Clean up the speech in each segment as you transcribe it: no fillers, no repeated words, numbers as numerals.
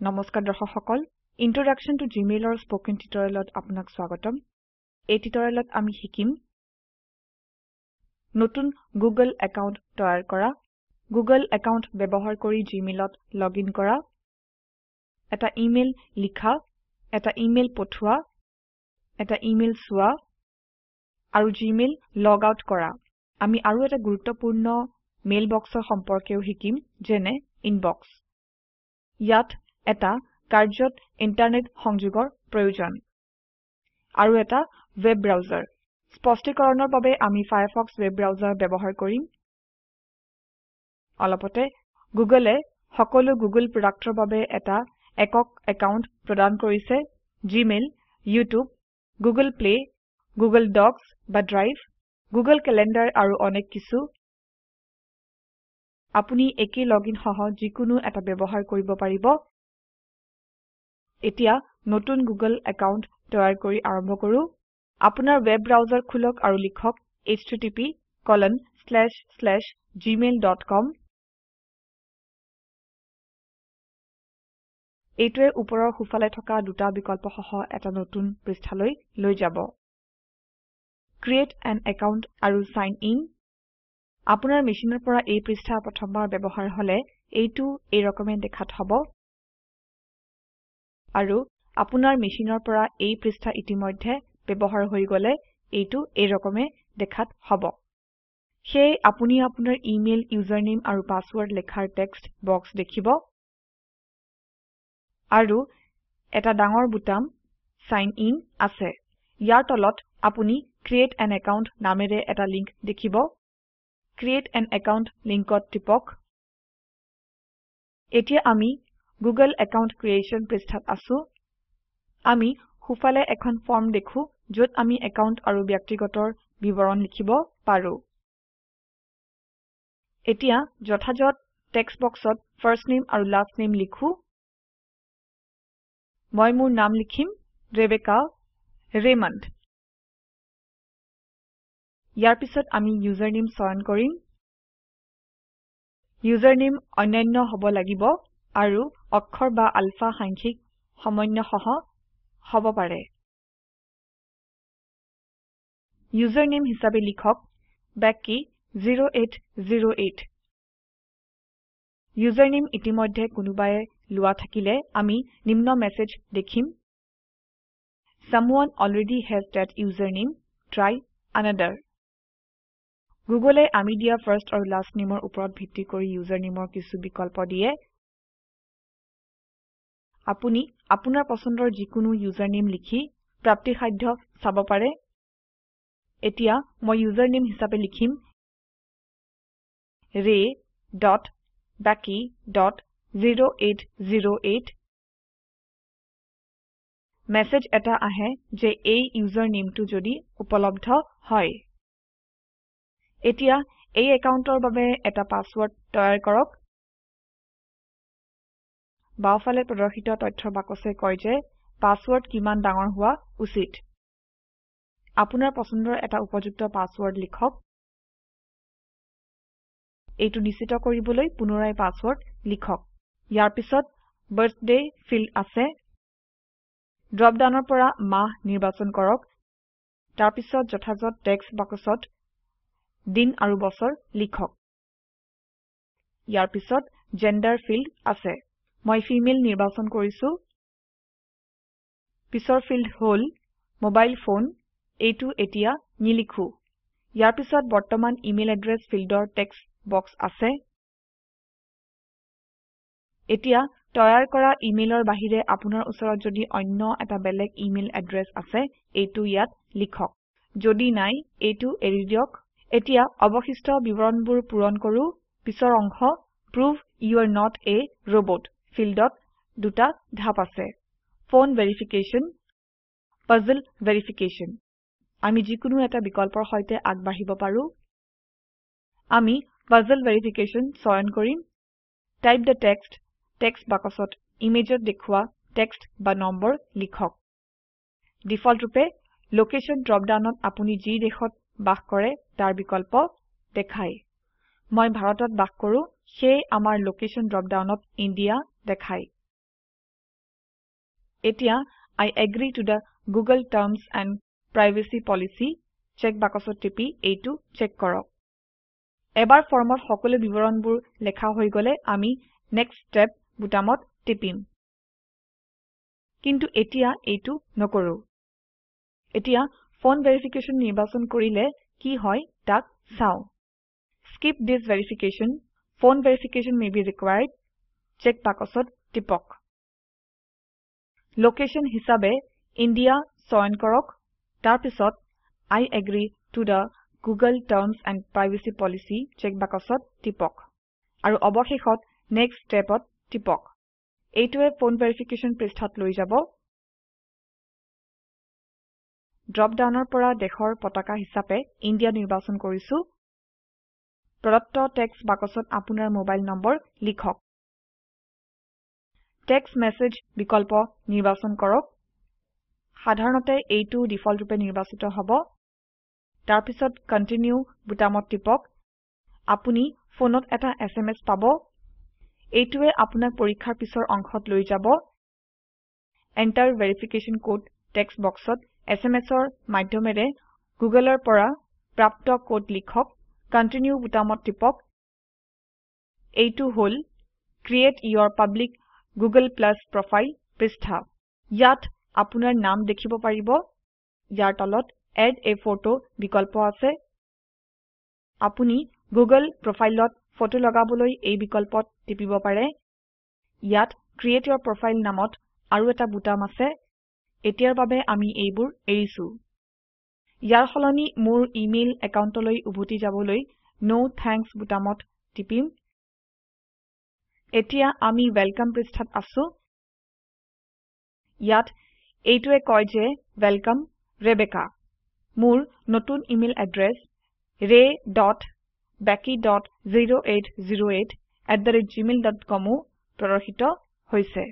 নমস্কাৰ দৰ্শক সকল ইন্ট্ৰোডাকশ্যন টু জিমেইলৰ স্পোকেন টিউটোৰিয়েলত আপোনাক স্বাগতম এই টিউটোৰিয়েলত আমি শিকিম নতুন গুগল একাউন্ট তৈয়াৰ কৰা গুগল একাউন্ট ব্যৱহাৰ কৰি জিমেইলত লগইন কৰা এটা ইমেইল লিখা এটা ইমেইল পঠোৱা এটা ইমেইল চোৱা আৰু জিমেইল লগ আউট কৰা আমি আৰু এটা গুৰুত্বপূৰ্ণ মেইল বক্সৰ সম্পৰ্কেও শিকিম যেনে ইনবক্স ইয়াত এটা কাৰ্যত ইন্টাৰনেট সংযোগৰ প্ৰয়োজন আৰু এটা ওয়েব ব্ৰাউজাৰ স্পষ্টীকৰণৰ বাবে আমি ফায়াৰফক্স ওয়েব ব্ৰাউজাৰ ব্যৱহাৰ কৰিম অলপতে গুগলে সকলো গুগল প্ৰডাক্টৰ বাবে এটা একক একাউন্ট প্ৰদান কৰিছে Gmail YouTube Google Play Google Docs বা ড্ৰাইভ গুগল ক্যালেন্ডাৰ আৰু অনেক কিছু আপুনি একে লগইন সহ যিকোনো এটা ব্যৱহাৰ কৰিব পাৰিব এতিয়া নতুন গুগল একাউন্ট তৈয়াৰ কৰি আৰম্ভ কৰো আপোনাৰ ওয়েব ব্ৰাউজাৰ খুলক আৰু লিখক http://gmail.com এইটোৱে ওপৰৰ সোফালে থকা দুটা বিকল্প সহ এটা নতুন পৃষ্ঠালৈ লৈ যাব ক্ৰিয়েট এন একাউন্ট আৰু সাইন ইন আপোনাৰ মেচিনৰ পৰা এই পৃষ্ঠা প্ৰথমবাৰ ব্যৱহাৰ হলে এইটো এই ৰকমে দেখাত হ'ব আৰু আপোনাৰ মেচিনৰ পৰা এই পৃষ্ঠা ইতিমধ্যে ব্যৱহাৰ হৈ গলে এইটো এই ৰকমে দেখাত হ'ব সেই আপুনি আপোনাৰ ইমেইল ইউজাৰনেম আৰু পাসওয়াৰ্ড লেখাৰ টেক্সট বক্স দেখিব আৰু এটা ডাঙৰ বুটাম সাইন ইন আছে ইয়াৰ তলত আপুনি ক্ৰিয়েট এন একাউন্ট নামেৰে এটা লিংক দেখিব ক্ৰিয়েট এন একাউন্ট লিংকত টিপক এতিয়া আমি গুগল একাউন্ট ক্ৰিয়েশ্যন পৃষ্ঠাত আছো আমি সোফালে এখন ফৰ্ম দেখো যত আমি একাউন্ট আৰু ব্যক্তিগতৰ বিৱৰণ লিখিব পাৰো এতিয়া যথাযথ টেক্সট বক্সত ফাৰ্ষ্ট নেম আৰু লাষ্ট নেম লিখো মই মোৰ নাম লিখিম ৰেবেকা ৰেমণ্ড ইয়াৰ পিছত আমি ইউজাৰনেম চয়ন কৰিম ইউজাৰনেম অনন্য হ'ব লাগিব আৰু অক্ষৰ বা আলফা সাংখ্যিক সমন্য সহ হ'ব পাৰে ইউজাৰনেম হিচাপে লিখক বেকি 0808 ইউজাৰনেম ইতিমধ্যে কোনোবাই লোৱা থাকিলে আমি নিম্ন মেসেজ দেখিম someone already has that username try another গুগলে আমি দিয়া ফাৰ্ষ্ট আৰু লাষ্ট নেমৰ ওপৰত ভিত্তি কৰি ইউজাৰনেমৰ কিছু বিকল্প দিয়ে আপুনি আপোনাৰ পছন্দৰ যিকোনো ইউজাৰনেম লিখি প্ৰাপ্তিসাধ্য চাব পাৰে এতিয়া মই ইউজাৰনেম হিচাপে লিখিম ray.baki.0808 মেসেজ এটা আহে যে এই ইউজাৰনেমটো যদি উপলব্ধ হয় এতিয়া এই একাউন্টৰ বাবে এটা পাসওয়াৰ্ড তৈয়াৰ কৰক বাওফালে প্ৰদৰ্শিত তথ্যৰ বাকচে কয় যে পাসওয়াৰ্ড কিমান ডাঙৰ হোৱা উচিত আপোনাৰ পছন্দৰ এটা উপযুক্ত পাসওয়াৰ্ড লিখক এইটো নিশ্চিত কৰিবলৈ পুনৰায় পাসওয়াৰ্ড লিখক ইয়াৰ পিছত বাৰ্থডে ফিল্ড আছে ড্ৰপ ডাউনৰ পৰা মাহ নিৰ্বাচন কৰক তাৰ পিছত যথাযথ টেক্সট বাকচত দিন আৰু বছৰ লিখক ইয়াৰ পিছত জেন্ডাৰ ফিল্ড আছে মই ফিমেল নিৰ্বাচন কৰিছো পিছৰ ফিল্ড হল মোবাইল ফোন এইটো এতিয়া নিলিখো ইয়াৰ পিছত বৰ্তমান ইমেইল এড্ৰেছ ফিল্ডৰ টেক্সট বক্স আছে এতিয়া তৈয়াৰ কৰা ইমেইলৰ বাহিৰে আপোনাৰ ওচৰত যদি অন্য এটা বেলেগ ইমেইল এড্ৰেছ আছে এইটো ইয়াত লিখক যদি নাই এইটো এৰি দিয়ক এতিয়া অবশিষ্ট বিৱৰণবোৰ পূৰণ কৰো পিছৰ অংশ prove you are not a robot ফিল্ডত দুটা ধাপ আছে ফোন ভেৰিফিকেশ্যন পাজল ভেৰিফিকেশ্যন আমি যিকোনো এটা বিকল্পৰ সৈতে আগবাঢ়িব পাৰো আমি পাজল ভেৰিফিকেশ্যন চয়ন কৰিম টাইপ the টেক্সট বাকচত ইমেজত দেখুৱা টেক্সট বা নম্বৰ লিখক ডিফল্ট ৰূপে লোকেশ্যন ড্ৰপ ডাউনত আপুনি যি দেশত বাস কৰে তাৰ বিকল্প দেখায় মই ভাৰতত বাস কৰো সেয়ে আমাৰ লোকেশ্যন ড্ৰপ ডাউনত ইণ্ডিয়া দেখায় এতিয়া I agree to the Google Terms and Privacy Policy check বাকচত টিপি এইটো চেক কৰক। এবাৰ ফৰ্মত সকলো বিৱৰণবোৰ লেখা হৈ গলে আমি নেক্সট ষ্টেপ বুটামত টিপিম। কিন্তু এতিয়া এইটো নকৰো। এতিয়া ফোন ভেৰিফিকেশ্যন নিৰ্বাচন কৰিলে কি হয় তাক চাও। Skip this verification. Phone verification may be required. Check বাকচত টিপক। লোকেশ্যন হিসাবে ইণ্ডিয়া চয়ন কৰক। তাৰ পিছত I agree to the Google Terms and Privacy Policy check বাকচত টিপক। আৰু অৱশেষত নেক্সট ষ্টেপত টিপক। এইটোৱে ফোন ভেৰিফিকেশ্যন পৃষ্ঠাত লৈ যাব। ড্ৰপ ডাউনৰ পৰা দেশৰ পতাকা হিচাপে ইণ্ডিয়া নিৰ্বাচন কৰিছো। প্ৰদত্ত টেক্সট বাকচত আপোনাৰ মোবাইল নম্বৰ লিখক। টেক্সট মেছেজ বিকল্প নিৰ্বাচন কৰক। সাধাৰণতে এইটো ডিফল্ট ৰূপে নিৰ্বাচিত হ'ব। তাৰ পিছত কন্টিনিউ বুটামত টিপক। আপুনি ফোনত এটা SMS পাব। এইটোৱে আপোনাক পৰীক্ষাৰ পিছৰ অংশত লৈ যাব। Enter verification code টেক্সট বক্সত SMS-ৰ মাধ্যমেৰে Googleৰ পৰা প্ৰাপ্ত কোড লিখক। কন্টিনিউ বুটামত টিপক। এইটো হল Create your public Google Plus profile পৃষ্ঠা। ইয়াত আপোনাৰ নাম দেখিব পাৰিব। ইয়াৰ তলত Add a photo বিকল্প আছে। আপুনি Google প্ৰফাইলত ফটো লগাবলৈ এই বিকল্পত টিপিব পাৰে। ইয়াত Create your profile নামত আৰু এটা বুটাম আছে। এতিয়াৰ বাবে আমি এইবোৰ এৰিছো। ইয়াৰ সলনি মোৰ ইমেইল একাউণ্টলৈ উভতি যাবলৈ No Thanks বুটামত টিপিম। এতিয়া আমি ওয়েলকাম পৃষ্ঠাত আছো। ইয়াত এইটোৱে কয় যে ওয়েলকাম ৰেবেকা। মোৰ নতুন ইমেইল এড্ৰেছ ray.becky.0808@gmail.com ও প্ৰদৰ্শিত হৈছে।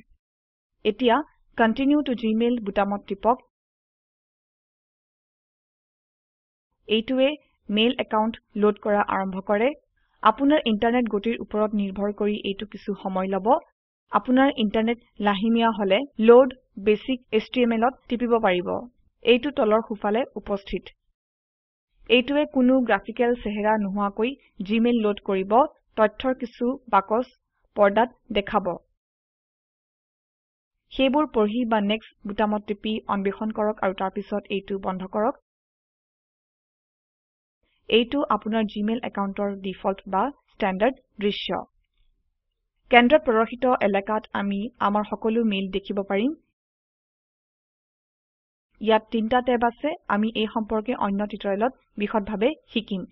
এতিয়া কন্টিনিউ to Gmail বুটামত টিপক। এইটোৱে মেইল একাউণ্ট লোড কৰা আৰম্ভ কৰে। আপোনাৰ ইন্টাৰনেট গতিৰ ওপৰত নিৰ্ভৰ কৰি এইটো কিছু সময় লব। আপোনাৰ ইন্টাৰনেট লাহিমিয়া হলে লোড বেচিক HTMLত টিপিব পাৰিব। এইটো তলৰ সোঁফালে উপস্থিত। এইটোৱে কোনো গ্ৰাফিকেল চেহেৰা নোহোৱাকৈ Gmail লোড কৰিব। তথ্যৰ কিছু বাকচ পৰ্দাত দেখাব। সেইবোৰ পঢ়ি বা নেক্সট বুটামত টিপি অন্বেষণ কৰক আৰু তাৰ পিছত এইটো বন্ধ কৰক। এইটো আপোনাৰ Gmail একাউণ্টৰ ডিফল্ট বা ষ্টেণ্ডাৰ্ড দৃশ্য। কেন্দ্ৰত প্ৰদৰ্শিত এলেকাত আমি আমাৰ সকলো মেইল দেখিব পাৰিম। ইয়াত 3টা টেব আছে। আমি এই সম্পৰ্কে অন্য টিউটৰিয়েলত বিশদভাৱে শিকিম।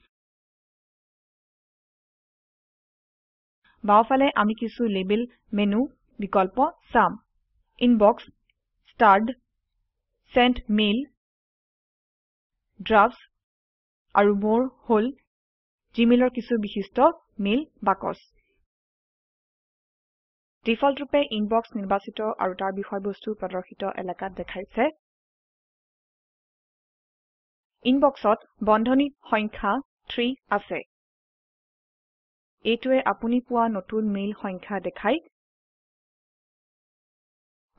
বাওঁফালে আমি কিছু লেবেল মেনু বিকল্প চাম। ইনবক্স, স্টাৰ্ড, চেণ্ট মেইল, ড্ৰাফটছ আৰু মোৰ হল Gmailৰ কিছু বিশিষ্ট মেইল বাকচ। ডিফল্ট ৰূপে ইনবক্স নিৰ্বাচিত আৰু তাৰ বিষয়বস্তু প্ৰদৰ্শিত এলেকাত দেখাইছে। ইনবক্সত বন্ধনী সংখ্যা 3 আছে। এইটোৱে আপুনি পোৱা নতুন মেইল সংখ্যা দেখায়।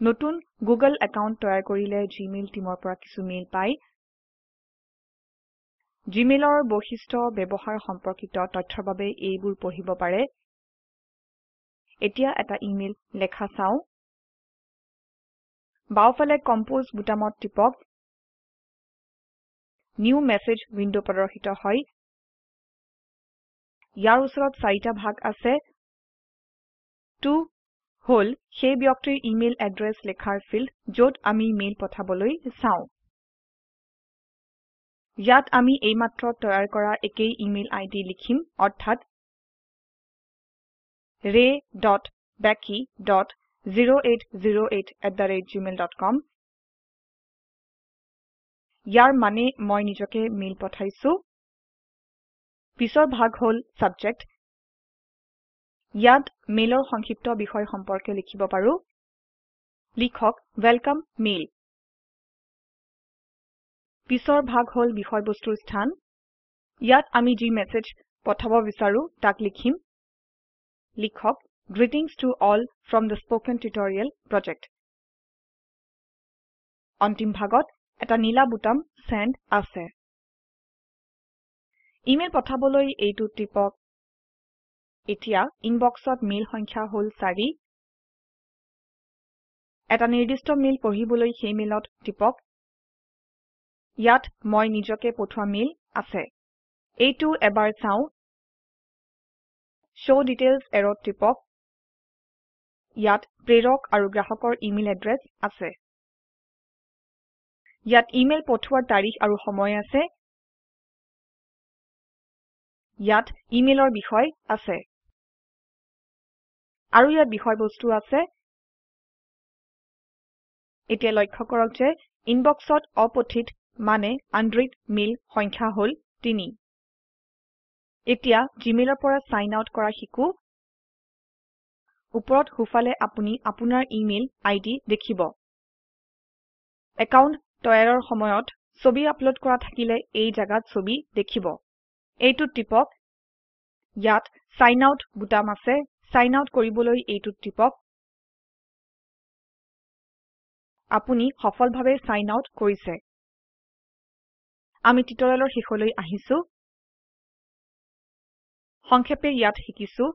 নতুন Google একাউণ্ট তৈয়াৰ কৰিলে Gmail টিমৰ পৰা কিছু মেইল পায়। Gmailৰ বৈশিষ্ট্য ব্যৱহাৰ সম্পৰ্কিত তথ্যৰ বাবে এইবোৰ পঢ়িব পাৰে। এতিয়া এটা ইমেইল লেখা চাও। বাওঁফালে কম্পোজ বুটামত টিপক। নিউ মেছেজ উইন্ডো প্ৰদৰ্শিত হয়। ইয়াৰ ওচৰত 4টা ভাগ আছে। To হল সেই ব্যক্তিৰ ইমেইল এড্ৰেছ লেখাৰ ফিল্ড য'ত আমি মেইল পঠাবলৈ চাও। ইয়াত আমি এইমাত্ৰ তৈয়াৰ কৰা একেই ইমেইল আইডি লিখিম, অৰ্থাৎ ray.becky.0808@gmail.com। ইয়াৰ মানে মই নিজকে মেইল পঠাইছো। পিছৰ ভাগ হল সাবজেক্ট। ইয়াত মেইলৰ সংক্ষিপ্ত বিষয় সম্পৰ্কে লিখিব পাৰো। লিখক ওয়েলকাম মেইল। পিছৰ ভাগ হল বিষয়বস্তুৰ স্থান। ইয়াত আমি যি মেছেজ পঠাব বিচাৰো তাক লিখিম। লিখক Greetings to all from the Spoken Tutorial Project। অন্তিম ভাগত এটা নীলা বুটাম সেন্ড আছে ইমেইল পঠাবলৈ এইটো টিপক এতিয়া ইনবক্সত মেইল সংখ্যা হল 4 এটা নিৰ্দিষ্ট মেইল পঢ়িবলৈ সেই মেইলত টিপক ইয়াত মই নিজকে পঠোৱা মেইল আছে এইটো এবাৰ চাও show details এৰত টিপক ইয়াত প্ৰেৰক আৰু গ্ৰাহকৰ ইমেইল এড্ৰেছ আছে ইয়াত ইমেইল পঠোৱাৰ তাৰিখ আৰু সময় আছে ইয়াত ইমেইলৰ বিষয় আছে আৰু ইয়াত বিষয়বস্তু আছে এতিয়া লক্ষ্য কৰক যে ইনবক্সত অপঠিত মানে আনৰিড মেইল সংখ্যা হল 3 এতিয়া জিমেইলৰ পৰা সাইন আউট কৰা শিকো ওপৰত হুফালে আপুনি আপোনাৰ ইমেইল আইডি দেখিব একাউন্ট তৈয়াৰৰ সময়ত ছবি আপলোড কৰা থাকিলে এই জাগাত ছবি দেখিব এইটো টিপক ইয়াত সাইন আউট বুটাম আছে সাইন আউট কৰিবলৈ এইটো টিপক আপুনি সফলভাৱে সাইন আউট কৰিছে আমি টিউটৰিয়েলৰ শেষলৈ আহিছো সংক্ষেপে ইয়াত শিকিছো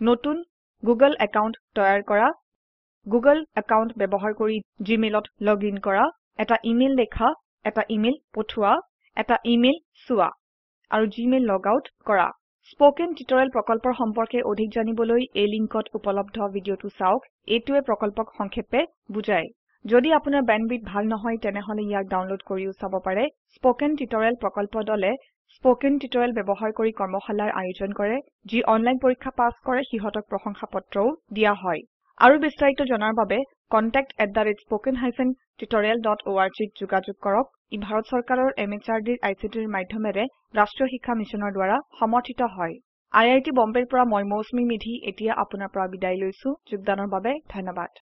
নতুন গুগল একাউন্ট তৈয়াৰ কৰা গুগল একাউন্ট ব্যৱহাৰ কৰি জিমেইলত লগইন কৰা এটা ইমেইল লেখা এটা ইমেইল পঠোৱা এটা ইমেইল চোৱা আৰু জিমেইল লগ আউট কৰা স্পোকেন টিউটৰিয়েল প্ৰকল্পৰ সম্পৰ্কে অধিক জানিবলৈ এই লিংকত উপলব্ধ ভিডিঅটো চাওক এইটোৱে প্ৰকল্পক সংক্ষেপে বুজায় যদি আপোনাৰ বেণ্ডৱিডথ ভাল নহয় তেনেহলে ইয়াক ডাউনলোড কৰিও চাব পাৰে স্পোকেন টিউটৰিয়েল প্ৰকল্প দলে স্পোকেন টিউটৰিয়েল ব্যৱহাৰ কৰি কৰ্মশালাৰ আয়োজন কৰে যি অনলাইন পৰীক্ষা পাছ কৰে সিহঁতক প্ৰশংসাপত্ৰও দিয়া হয় আৰু বিস্তাৰিত জনাৰ বাবে contact@spoken-tutorial.org ত যোগাযোগ কৰক ই ভাৰত চৰকাৰৰ MHRDৰ ICTৰ মাধ্যমেৰে ৰাষ্ট্ৰীয় শিক্ষা মিছনৰ দ্বাৰা সমৰ্থিত হয় IIT বম্বেৰ পৰা মই মৌচুমী মেধি এতিয়া আপোনাৰ পৰা বিদায় লৈছো যোগদানৰ বাবে ধন্যবাদ